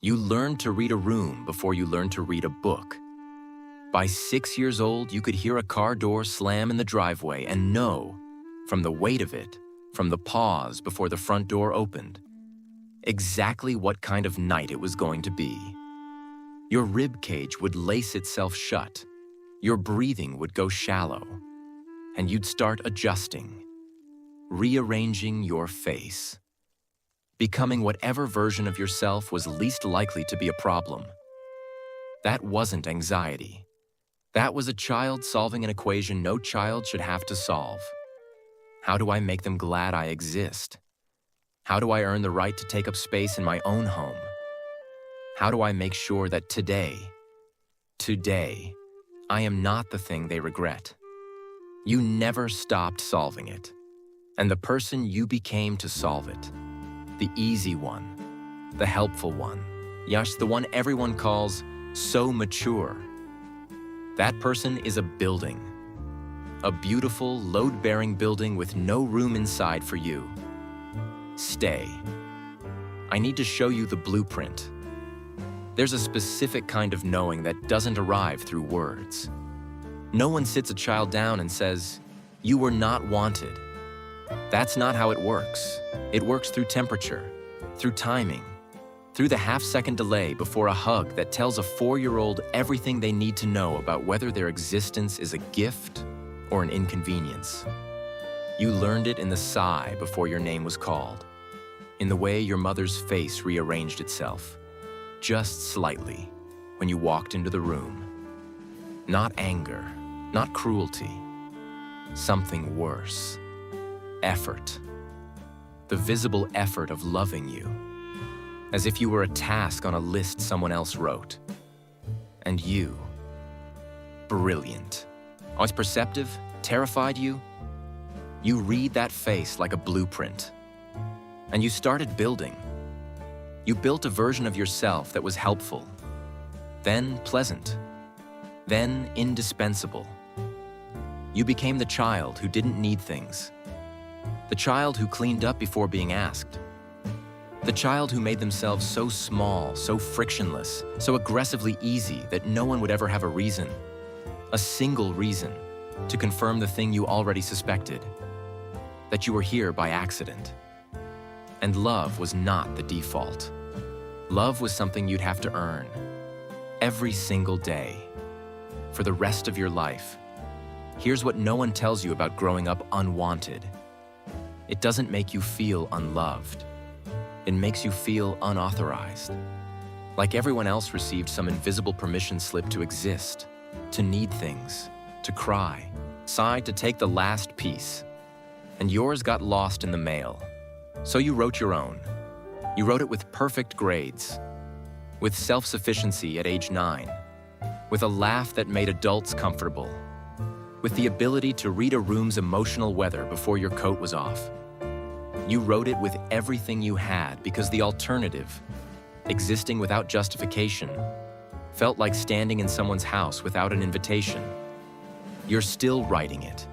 You learned to read a room before you learned to read a book. By 6 years old, you could hear a car door slam in the driveway and know, from the weight of it, from the pause before the front door opened, exactly what kind of night it was going to be. Your rib cage would lace itself shut, your breathing would go shallow, and you'd start adjusting, rearranging your face, becoming whatever version of yourself was least likely to be a problem. That wasn't anxiety. That was a child solving an equation no child should have to solve. How do I make them glad I exist? How do I earn the right to take up space in my own home? How do I make sure that today, I am not the thing they regret? You never stopped solving it. And the person you became to solve it, the easy one, the helpful one, yes, the one everyone calls so mature. That person is a building. A beautiful, load-bearing building with no room inside for you. Stay. I need to show you the blueprint. There's a specific kind of knowing that doesn't arrive through words. No one sits a child down and says, "You were not wanted." That's not how it works. It works through temperature, through timing, through the half-second delay before a hug that tells a 4-year-old everything they need to know about whether their existence is a gift or an inconvenience. You learned it in the sigh before your name was called, in the way your mother's face rearranged itself, just slightly, when you walked into the room. Not anger, not cruelty, something worse. Effort. The visible effort of loving you, as if you were a task on a list someone else wrote. And you, brilliant. Always perceptive, terrified you. You read that face like a blueprint. And you started building. You built a version of yourself that was helpful, then pleasant, then indispensable. You became the child who didn't need things. The child who cleaned up before being asked. The child who made themselves so small, so frictionless, so aggressively easy that no one would ever have a reason, a single reason, to confirm the thing you already suspected, that you were here by accident. And love was not the default. Love was something you'd have to earn, every single day, for the rest of your life. Here's what no one tells you about growing up unwanted. It doesn't make you feel unloved. It makes you feel unauthorized. Like everyone else received some invisible permission slip to exist, to need things, to cry, sigh, to take the last piece. And yours got lost in the mail. So you wrote your own. You wrote it with perfect grades, with self-sufficiency at age 9, with a laugh that made adults comfortable, with the ability to read a room's emotional weather before your coat was off. You wrote it with everything you had because the alternative, existing without justification, felt like standing in someone's house without an invitation. You're still writing it.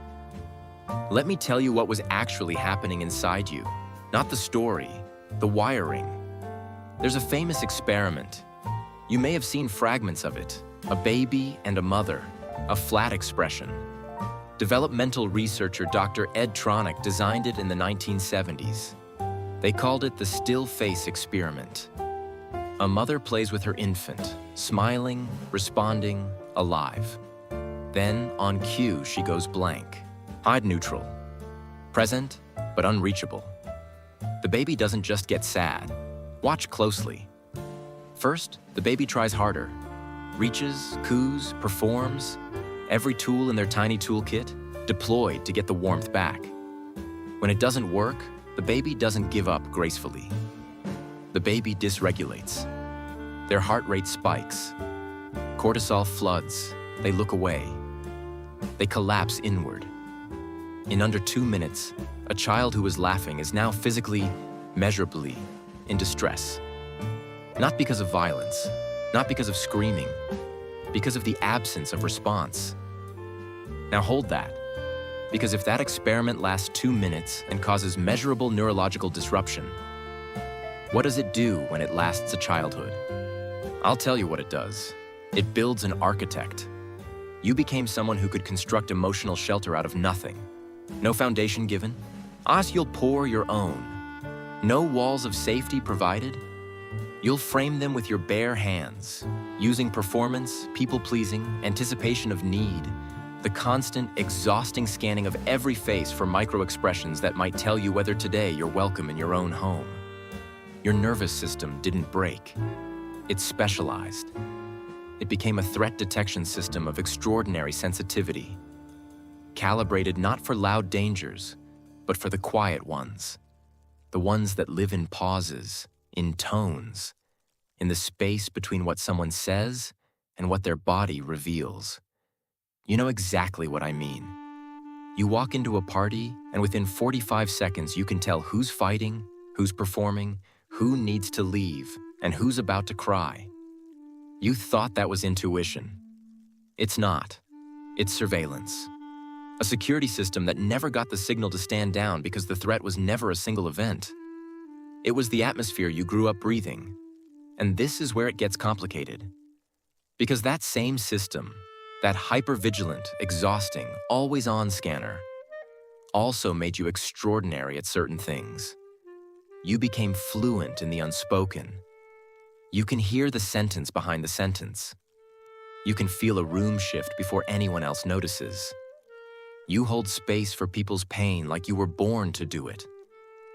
Let me tell you what was actually happening inside you, not the story, the wiring. There's a famous experiment. You may have seen fragments of it, a baby and a mother, a flat expression. Developmental researcher Dr. Ed Tronick designed it in the 1970s. They called it the still face experiment. A mother plays with her infant, smiling, responding, alive. Then, on cue, she goes blank. Hide neutral. Present, but unreachable. The baby doesn't just get sad. Watch closely. First, the baby tries harder. Reaches, coos, performs. Every tool in their tiny toolkit, deployed to get the warmth back. When it doesn't work, the baby doesn't give up gracefully. The baby dysregulates. Their heart rate spikes. Cortisol floods. They look away. They collapse inward. In under 2 minutes, a child who was laughing is now physically, measurably, in distress. Not because of violence, not because of screaming, because of the absence of response. Now hold that, because if that experiment lasts 2 minutes and causes measurable neurological disruption, what does it do when it lasts a childhood? I'll tell you what it does. It builds an architect. You became someone who could construct emotional shelter out of nothing. No foundation given. You'll pour your own. No walls of safety provided. You'll frame them with your bare hands, using performance, people-pleasing, anticipation of need, the constant, exhausting scanning of every face for micro-expressions that might tell you whether today you're welcome in your own home. Your nervous system didn't break. It specialized. It became a threat detection system of extraordinary sensitivity, calibrated not for loud dangers, but for the quiet ones, the ones that live in pauses, in tones, in the space between what someone says and what their body reveals. You know exactly what I mean. You walk into a party, and within 45 seconds you can tell who's fighting, who's performing, who needs to leave, and who's about to cry. You thought that was intuition. It's not. It's surveillance. A security system that never got the signal to stand down because the threat was never a single event. It was the atmosphere you grew up breathing. And this is where it gets complicated. Because that same system, that hypervigilant, exhausting, always-on scanner, also made you extraordinary at certain things. You became fluent in the unspoken. You can hear the sentence behind the sentence. You can feel a room shift before anyone else notices. You hold space for people's pain like you were born to do it.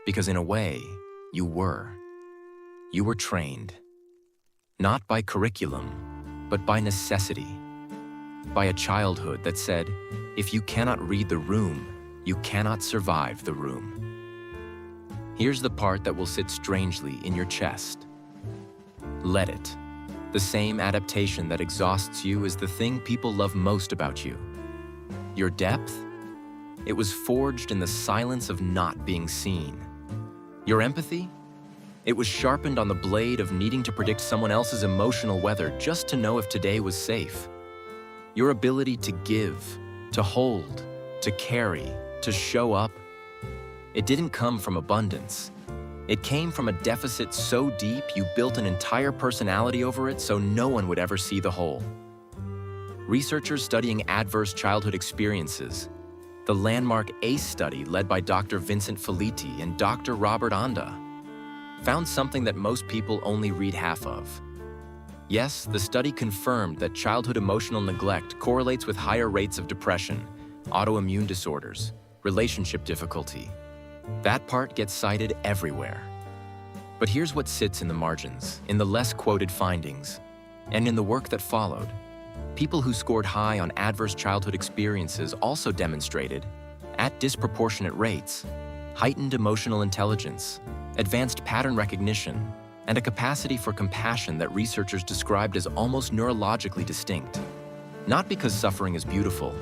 Because in a way, you were. You were trained. Not by curriculum, but by necessity. By a childhood that said, if you cannot read the room, you cannot survive the room. Here's the part that will sit strangely in your chest. Let it. The same adaptation that exhausts you is the thing people love most about you. Your depth? It was forged in the silence of not being seen. Your empathy? It was sharpened on the blade of needing to predict someone else's emotional weather just to know if today was safe. Your ability to give, to hold, to carry, to show up, it didn't come from abundance. It came from a deficit so deep you built an entire personality over it so no one would ever see the whole. Researchers studying adverse childhood experiences, the landmark ACE study led by Dr. Vincent Felitti and Dr. Robert Anda, found something that most people only read half of. Yes, the study confirmed that childhood emotional neglect correlates with higher rates of depression, autoimmune disorders, relationship difficulty. That part gets cited everywhere. But here's what sits in the margins, in the less quoted findings, and in the work that followed. People who scored high on adverse childhood experiences also demonstrated, at disproportionate rates, heightened emotional intelligence, advanced pattern recognition, and a capacity for compassion that researchers described as almost neurologically distinct. Not because suffering is beautiful.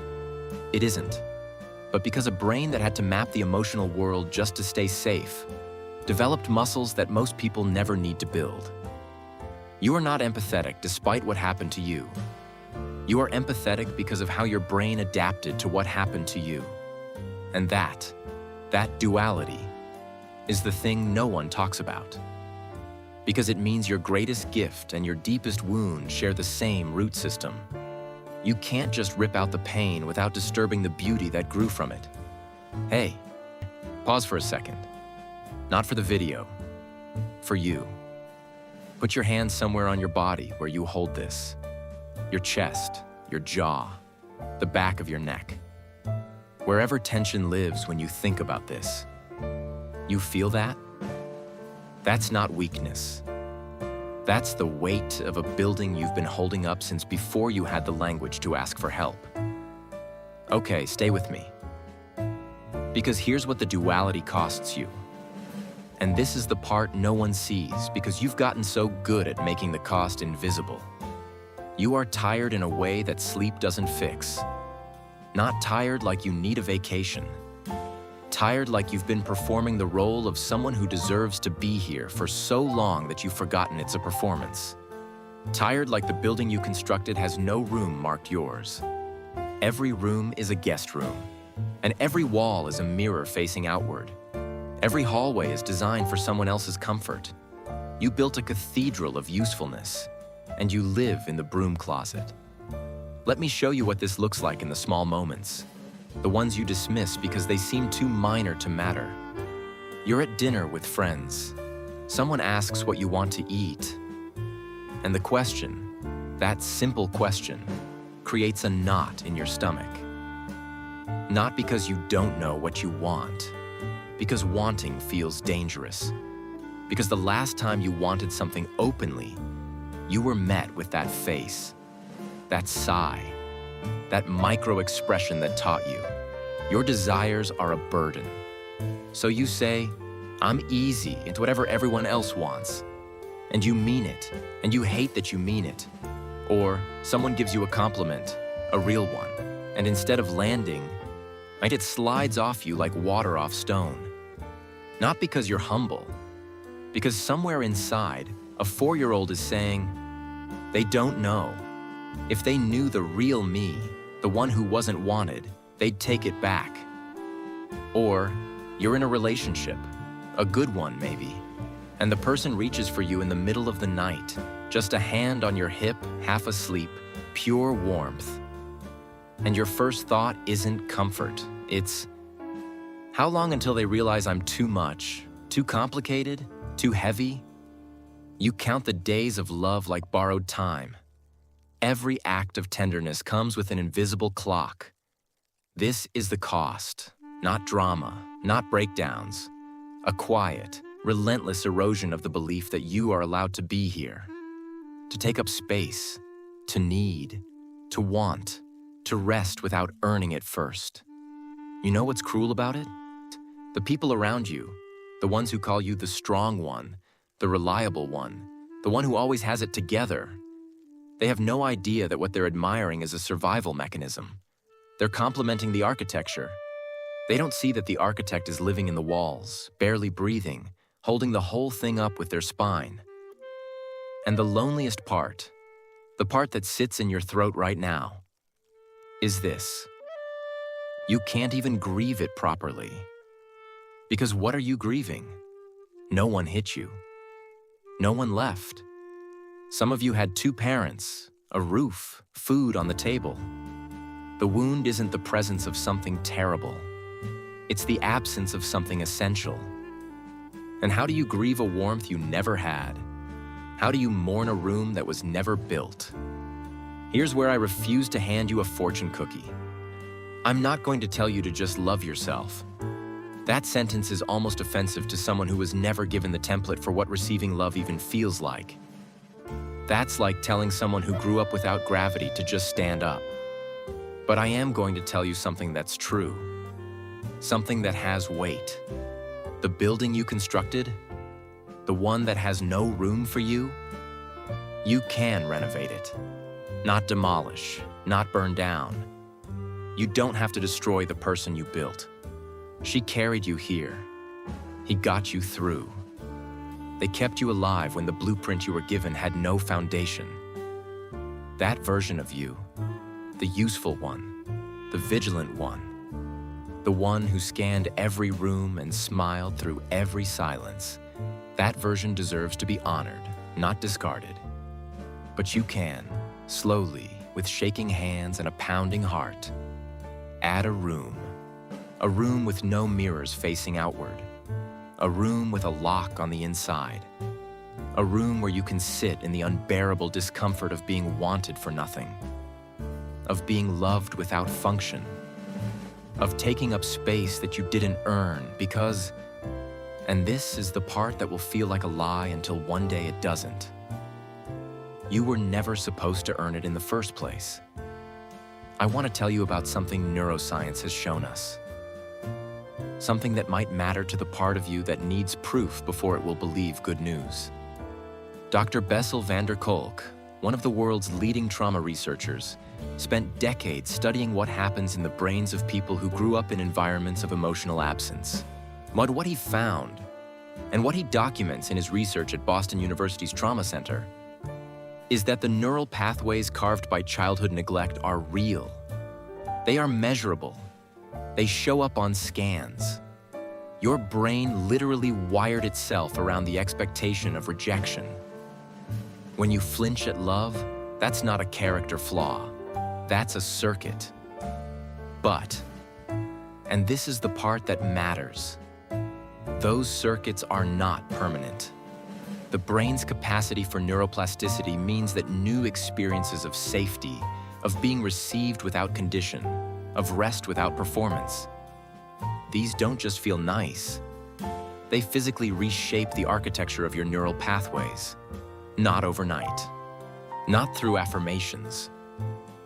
It isn't. But because a brain that had to map the emotional world just to stay safe developed muscles that most people never need to build. You are not empathetic despite what happened to you. You are empathetic because of how your brain adapted to what happened to you. And that duality, is the thing no one talks about. Because it means your greatest gift and your deepest wound share the same root system. You can't just rip out the pain without disturbing the beauty that grew from it. Hey, pause for a second. Not for the video, for you. Put your hand somewhere on your body where you hold this. Your chest, your jaw, the back of your neck. Wherever tension lives when you think about this. You feel that? That's not weakness. That's the weight of a building you've been holding up since before you had the language to ask for help. Okay, stay with me. Because here's what the duality costs you. And this is the part no one sees because you've gotten so good at making the cost invisible. You are tired in a way that sleep doesn't fix. Not tired like you need a vacation. Tired like you've been performing the role of someone who deserves to be here for so long that you've forgotten it's a performance. Tired like the building you constructed has no room marked yours. Every room is a guest room, and every wall is a mirror facing outward. Every hallway is designed for someone else's comfort. You built a cathedral of usefulness, and you live in the broom closet. Let me show you what this looks like in the small moments, the ones you dismiss because they seem too minor to matter. You're at dinner with friends. Someone asks what you want to eat. And the question, that simple question, creates a knot in your stomach. Not because you don't know what you want, because wanting feels dangerous. Because the last time you wanted something openly, you were met with that face, that sigh, that micro-expression that taught you, your desires are a burden. So you say, I'm easy into whatever everyone else wants. And you mean it, and you hate that you mean it. Or someone gives you a compliment, a real one, and instead of landing, it slides off you like water off stone. Not because you're humble, because somewhere inside, a 4-year-old is saying, they don't know. If they knew the real me, the one who wasn't wanted, they'd take it back. Or you're in a relationship, a good one maybe, and the person reaches for you in the middle of the night, just a hand on your hip, half asleep, pure warmth. And your first thought isn't comfort, it's, how long until they realize I'm too much, too complicated, too heavy? You count the days of love like borrowed time. Every act of tenderness comes with an invisible clock. This is the cost, not drama, not breakdowns. A quiet, relentless erosion of the belief that you are allowed to be here. To take up space, to need, to want, to rest without earning it first. You know what's cruel about it? The people around you, the ones who call you the strong one, the reliable one, the one who always has it together, they have no idea that what they're admiring is a survival mechanism. They're complimenting the architecture. They don't see that the architect is living in the walls, barely breathing, holding the whole thing up with their spine. And the loneliest part, the part that sits in your throat right now, is this. You can't even grieve it properly. Because what are you grieving? No one hit you. No one left. Some of you had 2 parents, a roof, food on the table. The wound isn't the presence of something terrible. It's the absence of something essential. And how do you grieve a warmth you never had? How do you mourn a room that was never built? Here's where I refuse to hand you a fortune cookie. I'm not going to tell you to just love yourself. That sentence is almost offensive to someone who was never given the template for what receiving love even feels like. That's like telling someone who grew up without gravity to just stand up. But I am going to tell you something that's true. Something that has weight. The building you constructed, the one that has no room for you, you can renovate it. Not demolish, not burn down. You don't have to destroy the person you built. She carried you here. He got you through. They kept you alive when the blueprint you were given had no foundation. That version of you, the useful one, the vigilant one, the one who scanned every room and smiled through every silence, that version deserves to be honored, not discarded. But you can, slowly, with shaking hands and a pounding heart, add a room with no mirrors facing outward, a room with a lock on the inside, a room where you can sit in the unbearable discomfort of being wanted for nothing, of being loved without function, of taking up space that you didn't earn because, and this is the part that will feel like a lie until one day it doesn't. You were never supposed to earn it in the first place. I want to tell you about something neuroscience has shown us. Something that might matter to the part of you that needs proof before it will believe good news. Dr. Bessel van der Kolk, one of the world's leading trauma researchers, spent decades studying what happens in the brains of people who grew up in environments of emotional absence. But what he found, and what he documents in his research at Boston University's Trauma Center, is that the neural pathways carved by childhood neglect are real. They are measurable. They show up on scans. Your brain literally wired itself around the expectation of rejection. When you flinch at love, that's not a character flaw. That's a circuit. But, and this is the part that matters, those circuits are not permanent. The brain's capacity for neuroplasticity means that new experiences of safety, of being received without condition, of rest without performance, these don't just feel nice. They physically reshape the architecture of your neural pathways. Not overnight. Not through affirmations.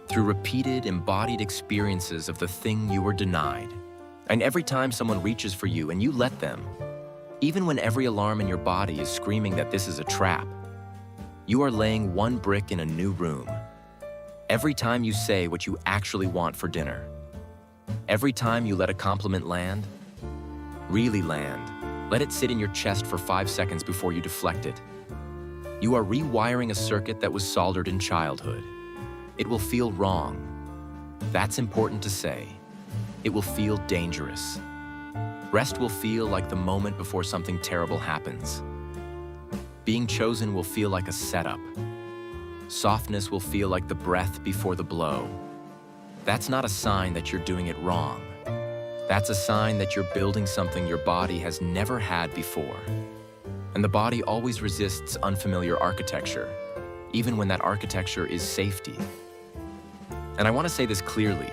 Through repeated, embodied experiences of the thing you were denied. And every time someone reaches for you and you let them, even when every alarm in your body is screaming that this is a trap, you are laying one brick in a new room. Every time you say what you actually want for dinner, every time you let a compliment land, really land, let it sit in your chest for 5 seconds before you deflect it. You are rewiring a circuit that was soldered in childhood. It will feel wrong. That's important to say. It will feel dangerous. Rest will feel like the moment before something terrible happens. Being chosen will feel like a setup. Softness will feel like the breath before the blow. That's not a sign that you're doing it wrong. That's a sign that you're building something your body has never had before. And the body always resists unfamiliar architecture, even when that architecture is safety. And I want to say this clearly,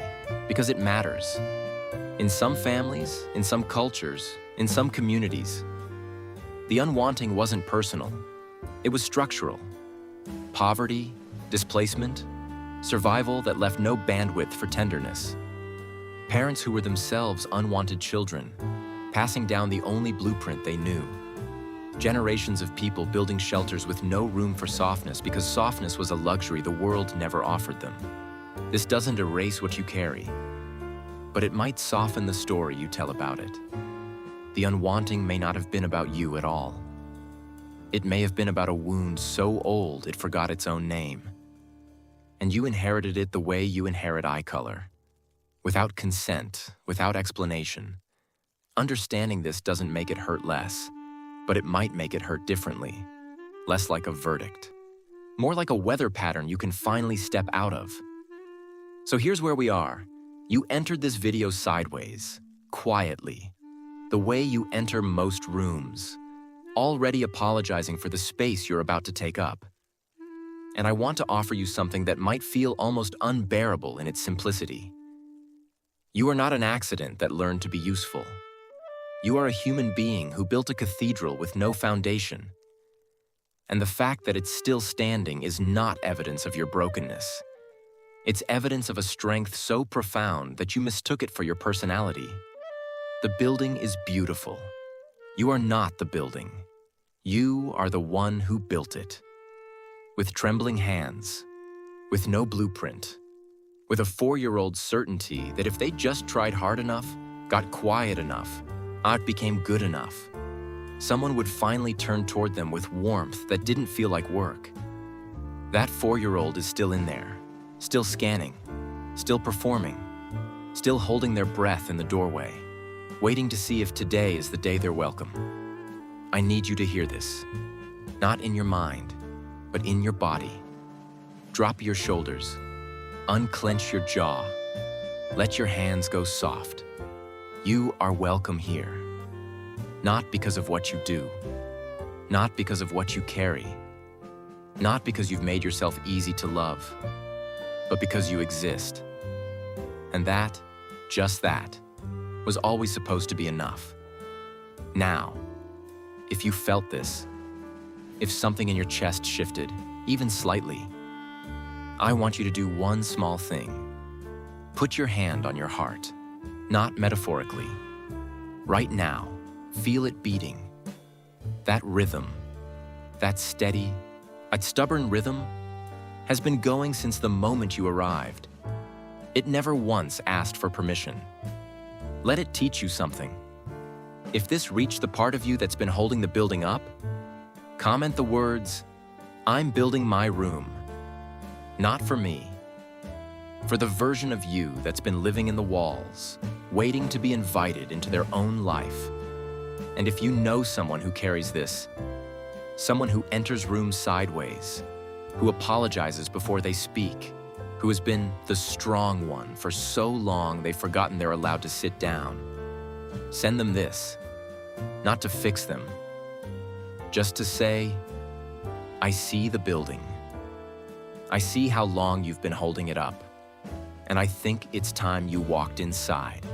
because it matters. In some families, in some cultures, in some communities, the unwanting wasn't personal. It was structural. Poverty, displacement, survival that left no bandwidth for tenderness. Parents who were themselves unwanted children, passing down the only blueprint they knew. Generations of people building shelters with no room for softness because softness was a luxury the world never offered them. This doesn't erase what you carry, but it might soften the story you tell about it. The unwanting may not have been about you at all. It may have been about a wound so old it forgot its own name. And you inherited it the way you inherit eye color. Without consent, without explanation. Understanding this doesn't make it hurt less, but it might make it hurt differently. Less like a verdict. More like a weather pattern you can finally step out of. So here's where we are. You entered this video sideways, quietly, the way you enter most rooms, already apologizing for the space you're about to take up. And I want to offer you something that might feel almost unbearable in its simplicity. You are not an accident that learned to be useful. You are a human being who built a cathedral with no foundation. And the fact that it's still standing is not evidence of your brokenness. It's evidence of a strength so profound that you mistook it for your personality. The building is beautiful. You are not the building. You are the one who built it. With trembling hands, with no blueprint, with a 4-year-old's certainty that if they just tried hard enough, got quiet enough, art became good enough, someone would finally turn toward them with warmth that didn't feel like work. That 4-year-old is still in there, still scanning, still performing, still holding their breath in the doorway, waiting to see if today is the day they're welcome. I need you to hear this, not in your mind, but in your body. Drop your shoulders, unclench your jaw, let your hands go soft. You are welcome here, not because of what you do, not because of what you carry, not because you've made yourself easy to love, but because you exist. And that, just that, was always supposed to be enough. Now, if you felt this, if something in your chest shifted, even slightly, I want you to do one small thing. Put your hand on your heart, not metaphorically. Right now, feel it beating. That rhythm, that steady, that stubborn rhythm, has been going since the moment you arrived. It never once asked for permission. Let it teach you something. If this reached the part of you that's been holding the building up, comment the words, "I'm building my room." Not for me. For the version of you that's been living in the walls, waiting to be invited into their own life. And if you know someone who carries this, someone who enters rooms sideways, who apologizes before they speak, who has been the strong one for so long they've forgotten they're allowed to sit down. Send them this, not to fix them, just to say, I see the building. I see how long you've been holding it up, and I think it's time you walked inside.